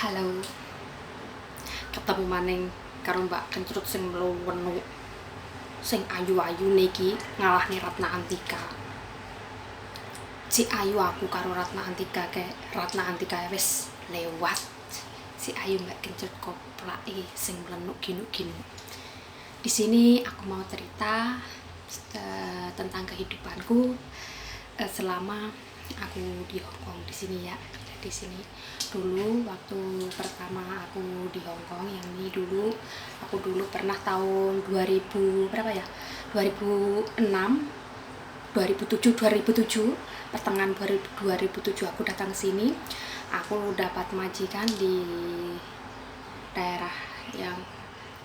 Halo, ketemu maning karo Mbak Kencrut sing mluwenu, sing ayu-ayu niki ngalahne Ratna Antika. Si ayu aku karo Ratna Antika wis lewat. Si ayu Mbak Kencrut koplake sing mlenuk ginuk-ginuk. Di sini aku mau cerita tentang kehidupanku selama aku di Hong Kong di sini ya. Di sini dulu waktu pertama aku di Hong Kong yang ini aku dulu pernah tahun 2000 berapa ya 2006 2007 pertengahan 2007 aku datang sini. Aku dapat majikan di daerah yang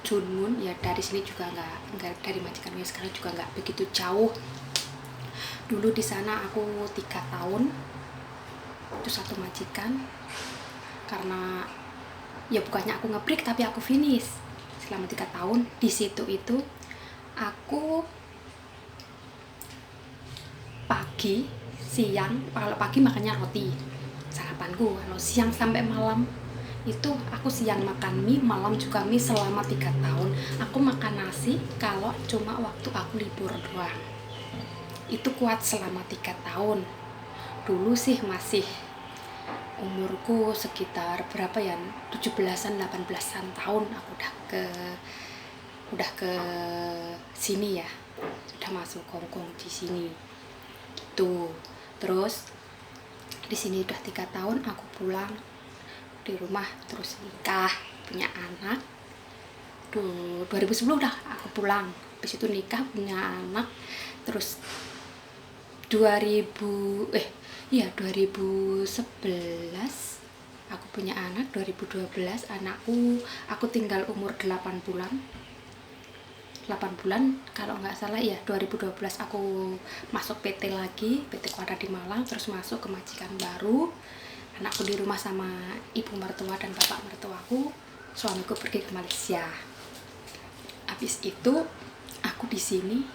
Junmun ya, dari sini juga nggak dari majikannya sekarang juga nggak begitu jauh. Dulu di sana aku 3 tahun, itu satu majikan, karena ya bukannya aku ngebreak tapi aku finish selama 3 tahun di situ. Itu aku pagi siang, kalau pagi makannya roti sarapanku, kalau siang sampai malam itu aku siang makan mie, malam juga mie selama 3 tahun. Aku makan nasi kalau cuma waktu aku libur doang. Itu kuat selama 3 tahun. Dulu sih masih umurku sekitar berapa ya, 17-an 18-an tahun aku udah ke sini ya, udah masuk Hong Kong di sini gitu. Terus di sini udah 3 tahun aku pulang di rumah, terus nikah, punya anak. 2010 udah aku pulang, habis itu nikah, punya anak. Terus 2011 aku punya anak. 2012 aku tinggal umur 8 bulan kalau nggak salah ya. 2012 aku masuk PT lagi, PT Kuara di Malang, terus masuk ke majikan baru. Anakku di rumah sama ibu mertua dan bapak mertuaku. Suamiku pergi ke Malaysia. Habis itu aku di sini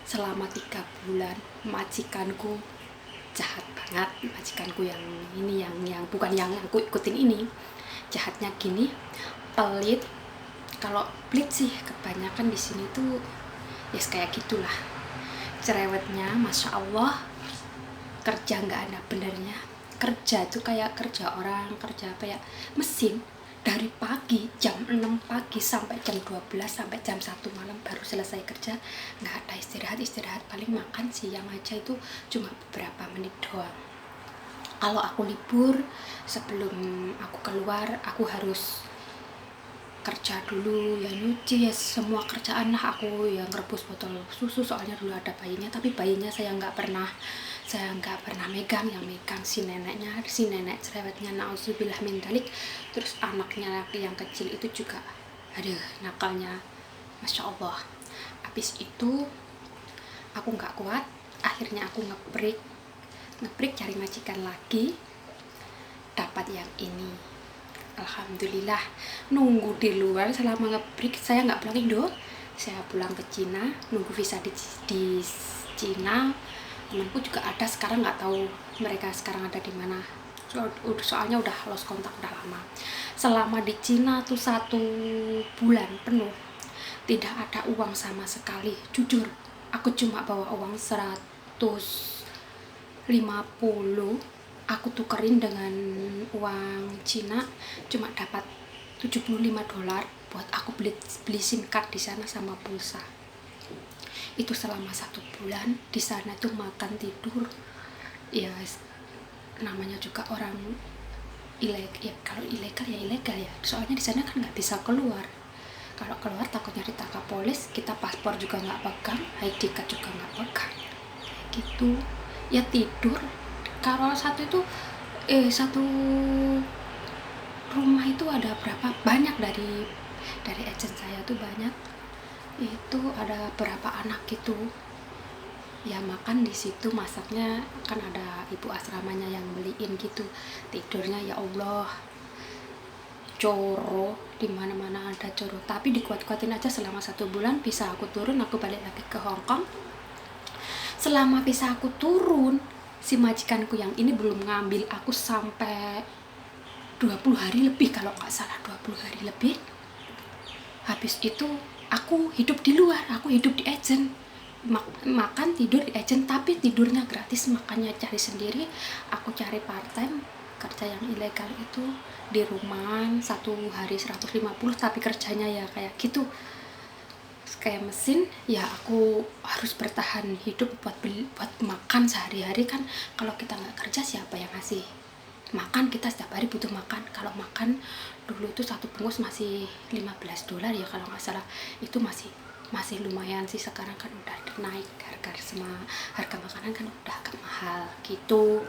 selama 3 bulan. Majikanku jahat banget, majikanku yang ini, yang bukan yang aku ikutin ini. Jahatnya gini, pelit. Kalau pelit sih kebanyakan di sini tuh ya kayak gitulah. Cerewetnya Masya Allah, kerja nggak ada benernya. Kerja tuh kayak kerja orang, kerja apa ya, mesin. Dari pagi jam 6 pagi sampai jam 12 sampai jam 1 malam baru selesai kerja. Nggak ada istirahat, paling makan siang aja itu cuma beberapa menit doang. Kalau aku libur, sebelum aku keluar aku harus kerja dulu ya, nyuci ya, semua kerjaan lah. Aku yang rebus botol susu, soalnya dulu ada bayinya, tapi bayinya saya nggak pernah megang, yang megang si nenek cerewetnya, nauzubillah min dalik. Terus anaknya laki yang kecil itu juga aduh nakalnya Masya Allah. Habis itu aku nggak kuat, akhirnya aku ngebreak cari majikan lagi, dapat yang ini. Alhamdulillah. Nunggu di luar selama ngebreak, saya nggak pulang Indo, saya pulang ke Cina, nunggu visa di Cina. Temanku juga ada sekarang, nggak tahu mereka sekarang ada di mana, soalnya udah lost kontak udah lama. Selama di Cina tuh 1 bulan penuh tidak ada uang sama sekali, jujur. Aku cuma bawa uang 150, aku tukerin dengan uang Cina, cuma dapat $75 buat aku beli SIM card di sana sama pulsa. Itu selama 1 bulan di sana tuh makan tidur ya, namanya juga orang ilegal ya. Kalau ilegal ya, soalnya di sana kan nggak bisa keluar. Kalau keluar takutnya ditangkap polis, kita paspor juga nggak pegang, ID card juga nggak pegang gitu ya. Tidur kalau satu rumah itu ada berapa banyak, dari agent saya tuh banyak, itu ada berapa anak gitu ya. Makan di situ, masaknya kan ada ibu asramanya yang beliin gitu. Tidurnya ya Allah, coro, di mana-mana ada coro, tapi dikuat-kuatin aja. Selama 1 bulan bisa aku turun, aku balik lagi ke Hong Kong. Selama bisa aku turun, si majikanku yang ini belum ngambil aku sampai 20 hari lebih, kalau nggak salah 20 hari lebih. Habis itu aku hidup di luar, aku hidup di agent, makan tidur di agent, tapi tidurnya gratis, makannya cari sendiri. Aku cari part time, kerja yang ilegal itu di rumah, 1 hari 150, tapi kerjanya ya kayak gitu, kayak mesin. Ya aku harus bertahan hidup buat makan sehari-hari kan. Kalau kita nggak kerja siapa yang ngasih makan? Kita setiap hari butuh makan. Kalau makan dulu itu satu bungkus masih $15 ya kalau nggak salah, itu masih lumayan sih. Sekarang kan udah naik harga makanan kan udah agak mahal gitu.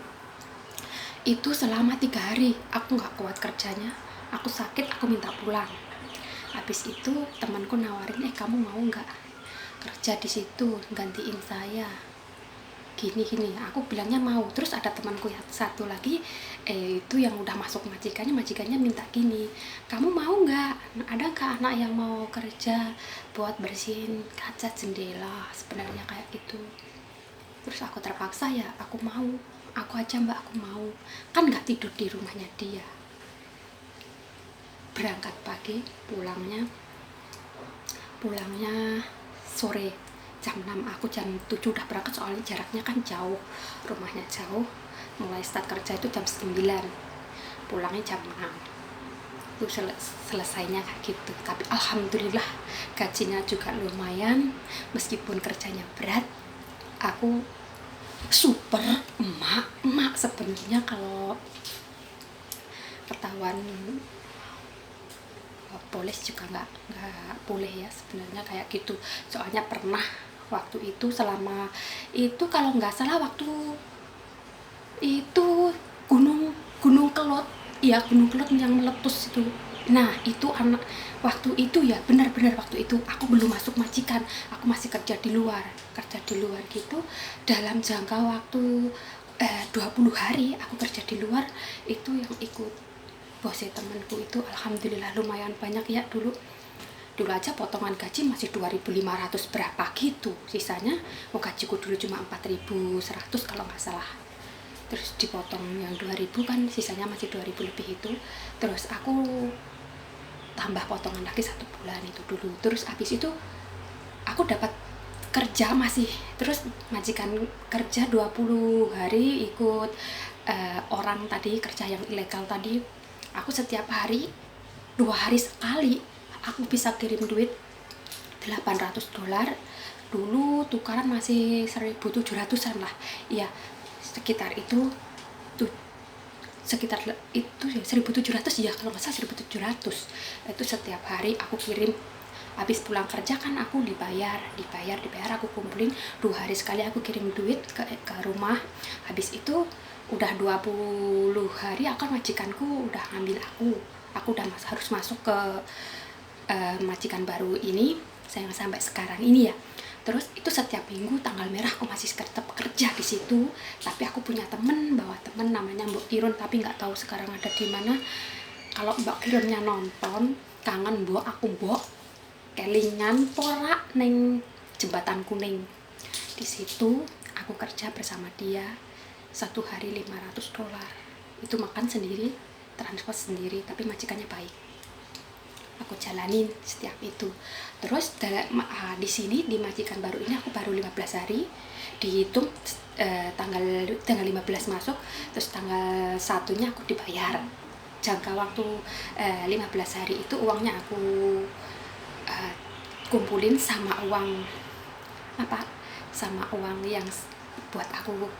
Itu selama 3 hari aku nggak kuat kerjanya, aku sakit, aku minta pulang. Habis itu temanku nawarin, kamu mau nggak kerja di situ gantiin saya gini. Aku bilangnya mau. Terus ada temanku yang satu lagi itu yang udah masuk majikannya minta gini, kamu mau nggak, ada nggak anak yang mau kerja buat bersihin kaca jendela, sebenarnya kayak gitu. Terus aku terpaksa, ya aku mau, aku aja mbak, aku mau. Kan nggak tidur di rumahnya dia, berangkat pagi, pulangnya sore jam 6. Aku jam 7 udah berangkat, soalnya jaraknya kan jauh, rumahnya jauh. Mulai start kerja itu jam 9, pulangnya jam 6. Itu selesainya kayak gitu. Tapi alhamdulillah gajinya juga lumayan, meskipun kerjanya berat. Aku super emak sebenarnya kalau ketahuan polis juga nggak boleh ya sebenarnya kayak gitu. Soalnya pernah waktu itu, selama itu kalau nggak salah waktu itu gunung Kelot ya, gunung Kelot yang meletus itu. Nah itu waktu itu ya, benar-benar waktu itu aku belum masuk majikan, aku masih kerja di luar gitu. Dalam jangka waktu 20 hari aku kerja di luar, itu yang ikut bosnya temanku itu alhamdulillah lumayan banyak ya. Dulu aja potongan gaji masih 2.500 berapa gitu, sisanya gajiku dulu cuma 4.100 kalau nggak salah. Terus dipotong yang 2.000 kan, sisanya masih 2.000 lebih itu. Terus aku tambah potongan lagi 1 bulan itu dulu. Terus habis itu aku dapat kerja masih, terus majikan kerja 20 hari ikut orang tadi kerja yang ilegal tadi. Aku setiap hari 2 hari sekali aku bisa kirim duit $800. Dulu tukaran masih 1.700-an lah ya, sekitar itu ya 1.700 ya kalau nggak salah, 1.700 itu setiap hari aku kirim. Habis pulang kerja kan aku dibayar, aku kumpulin 2 hari sekali aku kirim duit ke rumah. Habis itu udah 20 hari akan majikanku udah ngambil aku udah harus masuk ke majikan baru ini sampai sekarang ini ya. Terus itu setiap minggu tanggal merah aku masih tetap kerja di situ. Tapi aku punya bawa temen namanya Mbok Kirun, tapi nggak tahu sekarang ada di mana. Kalau Mbak Kirunnya nonton, kangen Mbok, aku Mbok kelingan pora neng Jembatan Kuning. Di situ aku kerja bersama dia 1 hari $500. Itu makan sendiri, transport sendiri, tapi majikannya baik. Aku jalanin setiap itu. Terus di sini di majikan baru ini aku baru 15 hari, dihitung tanggal 15 masuk, terus tanggal 1-nya aku dibayar. Jangka waktu 15 hari itu uangnya aku kumpulin sama uang yang buat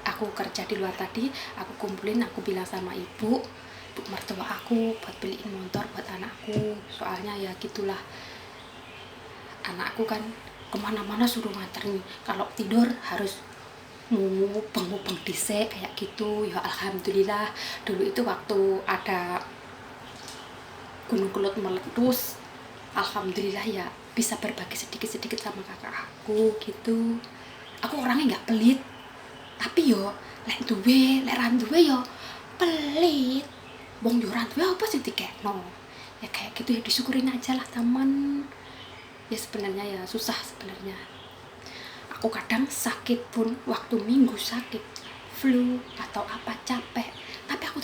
aku kerja di luar tadi. Aku kumpulin, aku bilang sama ibu mertua aku buat beliin motor buat anakku. Soalnya ya gitulah, anakku kan kemana-mana suruh nganterin, kalau tidur harus mubeng dhisik kayak gitu. Ya alhamdulillah dulu itu waktu ada Gunung Kelot meletus, alhamdulillah ya bisa berbagi sedikit-sedikit sama kakak aku gitu. Aku orangnya nggak pelit, tapi yo lek randuwe yo pelit. Wong yo randuwe apa sih dikekno, ya kayak gitu ya, disyukurin aja lah teman. Ya sebenarnya ya susah sebenarnya. Aku kadang sakit pun, waktu minggu sakit flu atau apa capek, tapi aku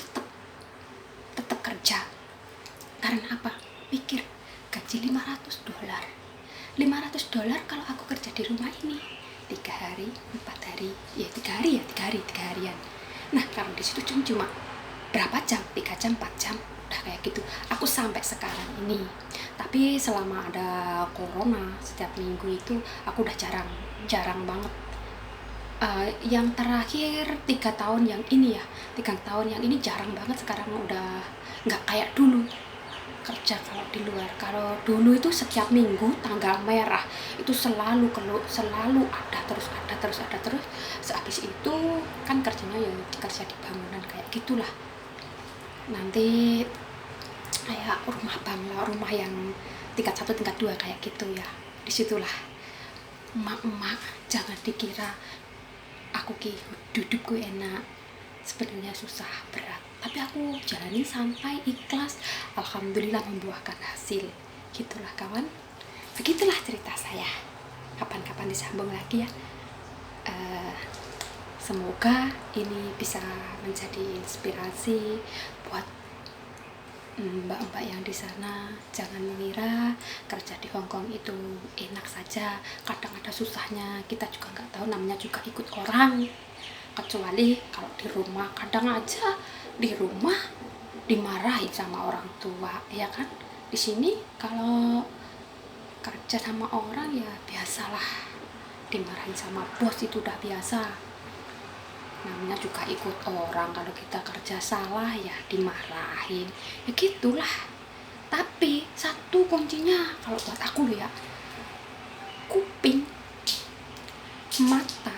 tetap kerja. dolar kalau aku kerja di rumah ini 3 hari 4 hari ya 3 hari ya 3 harian. Nah kalau di situ cuma berapa jam, 3 jam 4 jam udah kayak gitu aku sampai sekarang ini. Tapi selama ada corona setiap minggu itu aku udah jarang banget. Yang terakhir 3 tahun yang ini ya, 3 tahun yang ini jarang banget. Sekarang udah nggak kayak dulu kerja kalau di luar. Kalau dulu itu setiap minggu tanggal merah itu selalu ada terus. Sehabis itu kan kerjanya ya kerja di bangunan kayak gitulah. Nanti kayak rumah bangla, rumah yang tingkat 1, tingkat 2 kayak gitu ya. Disitulah emak-emak jangan dikira aku dudukku enak, sebenarnya susah berat, tapi aku jalani sampai ikhlas, alhamdulillah membuahkan hasil. Gitulah kawan, begitulah cerita saya. Kapan-kapan disambung lagi ya. Semoga ini bisa menjadi inspirasi buat mbak-mbak yang di sana. Jangan mengira kerja di Hongkong itu enak saja, kadang ada susahnya. Kita juga nggak tahu, namanya juga ikut orang. Kecuali kalau di rumah, kadang aja di rumah dimarahin sama orang tua, ya kan. Di sini kalau kerja sama orang ya biasalah, dimarahin sama bos itu udah biasa. Namanya juga ikut orang, kalau kita kerja salah ya dimarahin, ya gitulah. Tapi satu kuncinya kalau buat aku ya, kuping mata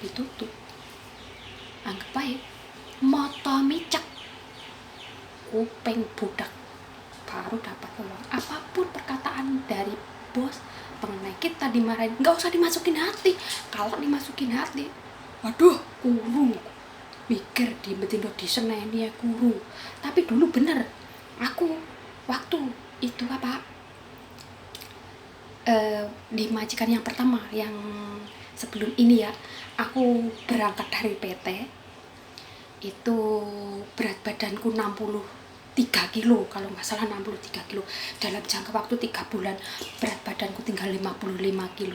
ditutup, anggap baik mata micak, kuping budak, baru dapat uang. Apapun perkataan dari bos mengenai kita dimarahin, nggak usah dimasukin hati. Kalau dimasukin hati, waduh, kurung, mikir di betindo di seneni ya kurung. Tapi dulu bener, aku waktu itu di majikan yang pertama, yang sebelum ini ya, aku berangkat dari PT itu berat badanku 63 kilo kalau nggak salah, 63 kilo. Dalam jangka waktu 3 bulan berat badanku tinggal 55 kilo.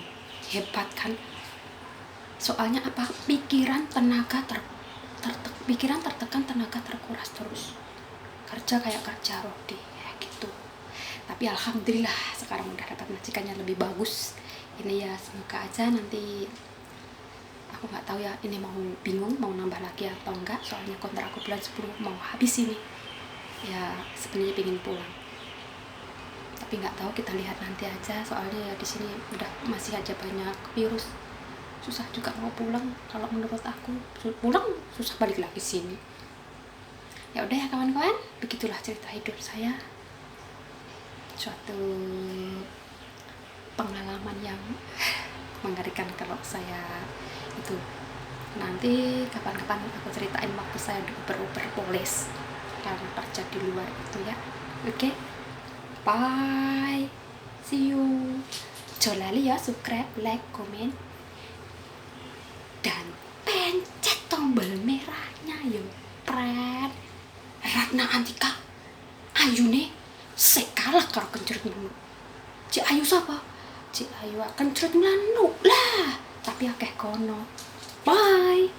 Hebat kan? Soalnya apa? Pikiran tertekan, tenaga terkuras terus. Kerja kayak kerja rodi ya gitu. Tapi alhamdulillah sekarang udah dapat majikannya lebih bagus. Ini ya semoga aja nanti, aku nggak tahu ya, ini mau bingung mau nambah lagi atau enggak. Soalnya kontrak aku bulan 10 mau habis ini. Ya sebenarnya pengen pulang. Tapi nggak tahu, kita lihat nanti aja. Soalnya ya di sini udah masih aja banyak virus. Susah juga mau pulang. Kalau menurut aku pulang susah balik lagi sini. Ya udah ya kawan-kawan, begitulah cerita hidup saya. Suatu pengalaman yang mengerikan kalau saya itu. Nanti kapan-kapan aku ceritain waktu saya uber polis karena kerja di luar itu ya. Oke, bye, see you. Jangan lupa ya subscribe, like, komen, dan pencet tombol merahnya yo, pret. Ratna Antika ayu nih sekalah karo kencrut mulu. Cik Ayu sapa? Cik Ayu kencrut mulu lah, tapi akeh kono. Bye.